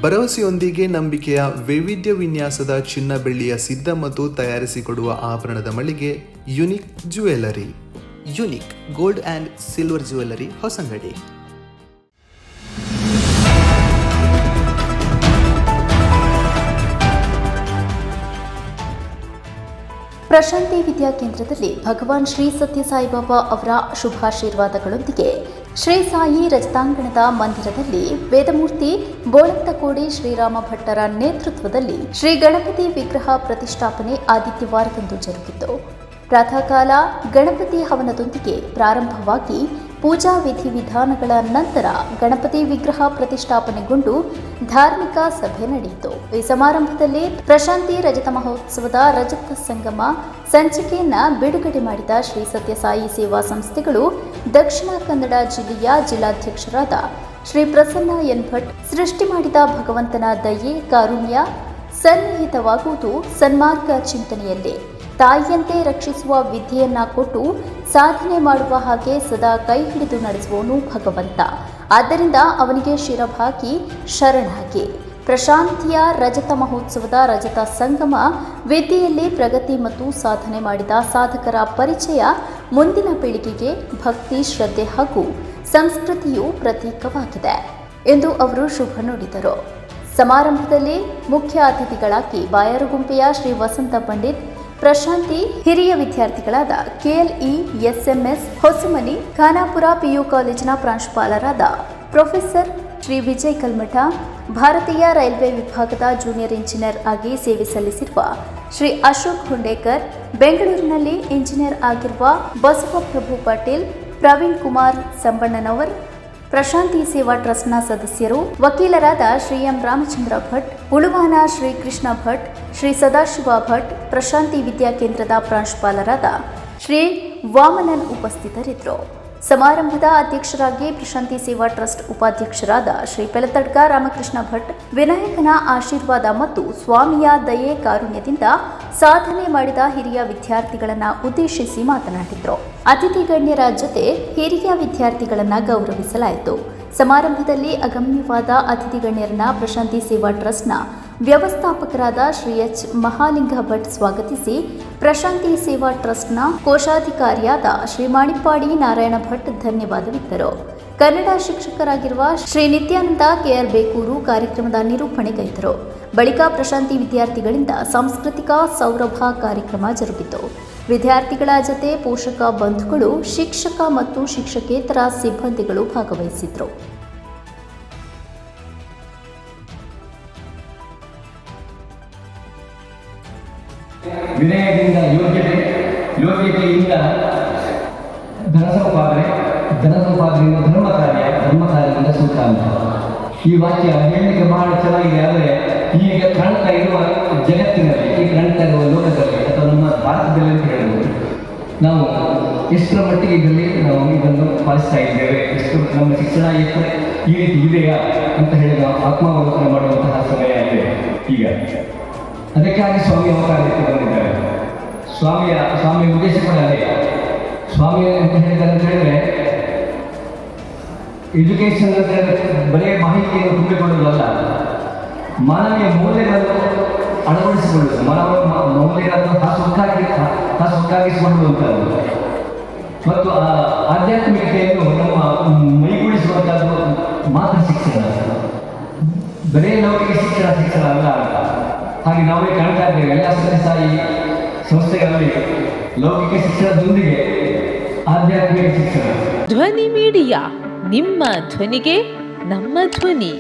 ಭರವಸೆಯೊಂದಿಗೆ ನಂಬಿಕೆಯ ವೈವಿಧ್ಯ ವಿನ್ಯಾಸದ ಚಿನ್ನ ಬೆಳ್ಳಿಯ ಸಿದ್ಧ ಮತ್ತು ತಯಾರಿಸಿಕೊಡುವ ಆಭರಣದ ಮಳಿಗೆ unique jewellery. Unique gold and silver jewellery, Hosangadi. Prashanti ವಿದ್ಯಾಕೇಂದ್ರದಲ್ಲಿ ಭಗವಾನ್ ಶ್ರೀ ಸತ್ಯ ಸಾಯಿಬಾಬಾ ಅವರ ಶುಭಾಶೀರ್ವಾದಗಳೊಂದಿಗೆ ಶ್ರೀ ಸಾಯಿ ರಜತಾಂಗಣದ ಮಂದಿರದಲ್ಲಿ ವೇದಮೂರ್ತಿ ಬೋಳಂತಕೋಡಿ ಶ್ರೀರಾಮ ಭಟ್ಟರ ನೇತೃತ್ವದಲ್ಲಿ ಶ್ರೀ ಗಣಪತಿ ವಿಗ್ರಹ ಪ್ರತಿಷ್ಠಾಪನೆ ಆದಿತ್ಯವಾರದಂದು ಜರುಗಿತು. ಪ್ರಾತಃ ಕಾಲ ಗಣಪತಿ ಹವನದೊಂದಿಗೆ ಪ್ರಾರಂಭವಾಗಿ ಪೂಜಾ ವಿಧಿವಿಧಾನಗಳ ನಂತರ ಗಣಪತಿ ವಿಗ್ರಹ ಪ್ರತಿಷ್ಠಾಪನೆಗೊಂಡು ಧಾರ್ಮಿಕ ಸಭೆ ನಡೆಯಿತು. ಈ ಸಮಾರಂಭದಲ್ಲಿ ಪ್ರಶಾಂತಿ ರಜತ ಮಹೋತ್ಸವದ ರಜತ ಸಂಗಮ ಸಂಚಿಕೆಯನ್ನ ಬಿಡುಗಡೆ ಮಾಡಿದ ಶ್ರೀ ಸತ್ಯ ಸಾಯಿ ಸೇವಾ ಸಂಸ್ಥೆಗಳು ದಕ್ಷಿಣ ಕನ್ನಡ ಜಿಲ್ಲೆಯ ಜಿಲ್ಲಾಧ್ಯಕ್ಷರಾದ ಶ್ರೀ ಪ್ರಸನ್ನ ಎನ್ ಭಟ್ ಸೃಷ್ಟಿ ಮಾಡಿದ ಭಗವಂತನ ದಯೆ ಕಾರುಣ್ಯ ಸನ್ನಿಹಿತವಾಗುವುದು ಸನ್ಮಾರ್ಗ ಚಿಂತನೆಯಲ್ಲೇ, ತಾಯಿಯಂತೆ ರಕ್ಷಿಸುವ ವಿದ್ಯೆಯನ್ನ ಕೊಟ್ಟು ಸಾಧನೆ ಮಾಡುವ ಹಾಗೆ ಸದಾ ಕೈ ಹಿಡಿದು ನಡೆಸುವವನು ಭಗವಂತ. ಆದ್ದರಿಂದ ಅವನಿಗೆ ಶಿರಭಾಗಿ ಶರಣಾಗಿ ಪ್ರಶಾಂತಿಯ ರಜತ ಮಹೋತ್ಸವದ ರಜತ ಸಂಗಮ ವಿದ್ಯೆಯಲ್ಲಿ ಪ್ರಗತಿ ಮತ್ತು ಸಾಧನೆ ಮಾಡಿದ ಸಾಧಕರ ಪರಿಚಯ ಮುಂದಿನ ಪೀಳಿಗೆಗೆ ಭಕ್ತಿ, ಶ್ರದ್ಧೆ ಹಾಗೂ ಸಂಸ್ಕೃತಿಯು ಪ್ರತೀಕವಾಗಿದೆ ಎಂದು ಅವರು ಶುಭ ನುಡಿದರು. ಸಮಾರಂಭದಲ್ಲಿ ಮುಖ್ಯ ಅತಿಥಿಗಳಾಗಿ ಬಾಯಾರುಗುಂಪೆಯ ಶ್ರೀ ವಸಂತ ಪಂಡಿತ್, ಪ್ರಶಾಂತಿ ಹಿರಿಯ ವಿದ್ಯಾರ್ಥಿಗಳಾದ KLE SMS Hosamani, Khanapur PU ಕಾಲೇಜಿನ ಪ್ರಾಂಶುಪಾಲರಾದ ಪ್ರೊಫೆಸರ್ ಶ್ರೀ ವಿಜಯ್ ಕಲ್ಮಠ, ಭಾರತೀಯ ರೈಲ್ವೆ ವಿಭಾಗದ ಜೂನಿಯರ್ ಇಂಜಿನಿಯರ್ ಆಗಿ ಸೇವೆ ಸಲ್ಲಿಸಿರುವ ಶ್ರೀ ಅಶೋಕ್ ಹುಂಡೇಕರ್, ಬೆಂಗಳೂರಿನಲ್ಲಿ ಇಂಜಿನಿಯರ್ ಆಗಿರುವ ಬಸವಪ್ರಭು ಪಾಟೀಲ್, ಪ್ರವೀಣ್ ಕುಮಾರ್ ಸಂಬಣ್ಣನವರ್, ಪ್ರಶಾಂತಿ ಸೇವಾ ಟ್ರಸ್ಟ್ನ ಸದಸ್ಯರು, ವಕೀಲರಾದ ಶ್ರೀ ಎಂ ರಾಮಚಂದ್ರ ಭಟ್, ಉಳುವಾನ ಶ್ರೀ ಕೃಷ್ಣ ಭಟ್, ಶ್ರೀ ಸದಾಶಿವ ಭಟ್, ಪ್ರಶಾಂತಿ ವಿದ್ಯಾಕೇಂದ್ರದ ಪ್ರಾಂಶುಪಾಲರಾದ ಶ್ರೀ ವಾಮನನ್ ಉಪಸ್ಥಿತರಿದ್ದರು. ಸಮಾರಂಭದ ಅಧ್ಯಕ್ಷರಾಗಿ ಪ್ರಶಾಂತಿ ಸೇವಾ ಟ್ರಸ್ಟ್ ಉಪಾಧ್ಯಕ್ಷರಾದ ಶ್ರೀ ಪೆಲತಡ್ಕ ರಾಮಕೃಷ್ಣ ಭಟ್ ವಿನಾಯಕನ ಆಶೀರ್ವಾದ ಮತ್ತು ಸ್ವಾಮಿಯ ದಯೆ ಕಾರುಣ್ಯದಿಂದ ಸಾಧನೆ ಮಾಡಿದ ಹಿರಿಯ ವಿದ್ಯಾರ್ಥಿಗಳನ್ನು ಉದ್ದೇಶಿಸಿ ಮಾತನಾಡಿದರು. ಅತಿಥಿ ಗಣ್ಯರ ಜೊತೆ ಹಿರಿಯ ವಿದ್ಯಾರ್ಥಿಗಳನ್ನು ಗೌರವಿಸಲಾಯಿತು. ಸಮಾರಂಭದಲ್ಲಿ ಅಗಮ್ಯವಾದ ಅತಿಥಿ ಗಣ್ಯರನ್ನ ಪ್ರಶಾಂತಿ ಸೇವಾ ಟ್ರಸ್ಟ್ನ ವ್ಯವಸ್ಥಾಪಕರಾದ ಶ್ರೀ ಎಚ್ ಮಹಾಲಿಂಗ ಭಟ್ ಸ್ವಾಗತಿಸಿ, ಪ್ರಶಾಂತಿ ಸೇವಾ ಟ್ರಸ್ಟ್ನ ಕೋಶಾಧಿಕಾರಿಯಾದ ಶ್ರೀ ಮಾಣಿಪ್ಪಾಡಿ ನಾರಾಯಣ ಭಟ್ ಧನ್ಯವಾದವಿತ್ತರು. ಕನ್ನಡ ಶಿಕ್ಷಕರಾಗಿರುವ ಶ್ರೀ ನಿತ್ಯಾನಂದ ಕೆಆರ್ ಬೇಕೂರು ಕಾರ್ಯಕ್ರಮದ ನಿರೂಪಣೆಗೈದರು. ಬಳಿಕ ಪ್ರಶಾಂತಿ ವಿದ್ಯಾರ್ಥಿಗಳಿಂದ ಸಾಂಸ್ಕೃತಿಕ ಸೌರಭ ಕಾರ್ಯಕ್ರಮ ಜರುಗಿತು. ವಿದ್ಯಾರ್ಥಿಗಳ ಜತೆ ಪೋಷಕ ಬಂಧುಗಳು, ಶಿಕ್ಷಕ ಮತ್ತು ಶಿಕ್ಷಕೇತರ ಸಿಬ್ಬಂದಿಗಳು ಭಾಗವಹಿಸಿದ್ರು. ವಿನಯದಿಂದ ಯೋಗ್ಯತೆಯಿಂದ ಧನಸಂಪಾದನೆಯಿಂದ ಧರ್ಮಕಾರ್ಯದಿಂದ ಸುಖ ಅಂತ. ಈ ವಾಕ್ಯ ಹೇಳಲಿಕ್ಕೆ ಬಹಳ ಚೆನ್ನಾಗಿದೆ. ಆದರೆ ಈಗ ಕಾಣ್ತಾ ಇರುವ ಜಗತ್ತಿನಲ್ಲಿ, ಈಗ ಕಾಣ್ತಾ ಇರುವ ಲೋಕದಲ್ಲಿ ಅಥವಾ ನಮ್ಮ ಭಾರತದಲ್ಲಿ ಅಂತ ಹೇಳ್ಬೋದು, ನಾವು ಎಷ್ಟರ ಮಟ್ಟಿಗೆ ನಾವು ಇದನ್ನು ಪಾಲಿಸ್ತಾ ಇದ್ದೇವೆ, ಎಷ್ಟು ನಮ್ಮ ಶಿಕ್ಷಣ ಎಷ್ಟು ಈ ರೀತಿ ಇದೆಯಾ ಅಂತ ಹೇಳಿ ನಾವು ಆತ್ಮಾವಲೋಕನ ಮಾಡುವಂತಹ ಸಮಯ ಇದೆ ಈಗ. ಅದಕ್ಕಾಗಿ ಸ್ವಾಮಿ ಅವತಾರಕ್ಕೆ ಬಂದಿದ್ದಾರೆ. ಸ್ವಾಮಿಯ ಉದ್ದೇಶ ಕೂಡ ಅದೇ. ಸ್ವಾಮಿ ಅಂತ ಹೇಳಿದ್ದಾರೆ ಅಂತ ಹೇಳಿದ್ರೆ, ಎಜುಕೇಶನ್ ಅಂತ ಬರೀ ಮಾಹಿತಿಯನ್ನು ತುಂಬಿಕೊಳ್ಳುವುದಲ್ಲ, ಮಾನವೀಯ ಮೌಲ್ಯಗಳನ್ನು ಅಳವಡಿಸಿಕೊಳ್ಳುವುದು, ಮಾನವ ಮೌಲ್ಯಗಳನ್ನು ಹಾಸೊಕ್ಕಾಗಿಸಿಕೊಳ್ಳುವಂಥದ್ದು ಮತ್ತು ಆಧ್ಯಾತ್ಮಿಕತೆಯನ್ನು ನಮ್ಮ ಮೈಗೂಡಿಸುವಂಥದ್ದು ಮಾತ್ರ ಶಿಕ್ಷಣ. ಬರೀ ಲೌಕಿಕ ಶಿಕ್ಷಣ ಅಲ್ಲ. ಹಾಗೆ ನಾವೇ ಕಾಣ್ತಾ ಇದ್ದೇವೆ ಎಲ್ಲ ಸಾಯಿ ಸಂಸ್ಥೆಗಳಲ್ಲಿ ಲೌಕಿಕ ಶಿಕ್ಷಣದೊಂದಿಗೆ ಆಧ್ಯಾತ್ಮಿಕ ಶಿಕ್ಷಣ. ಧ್ವನಿ ಮೀಡಿಯಾ, ನಿಮ್ಮ ಧ್ವನಿಗೆ ನಮ್ಮ ಧ್ವನಿ.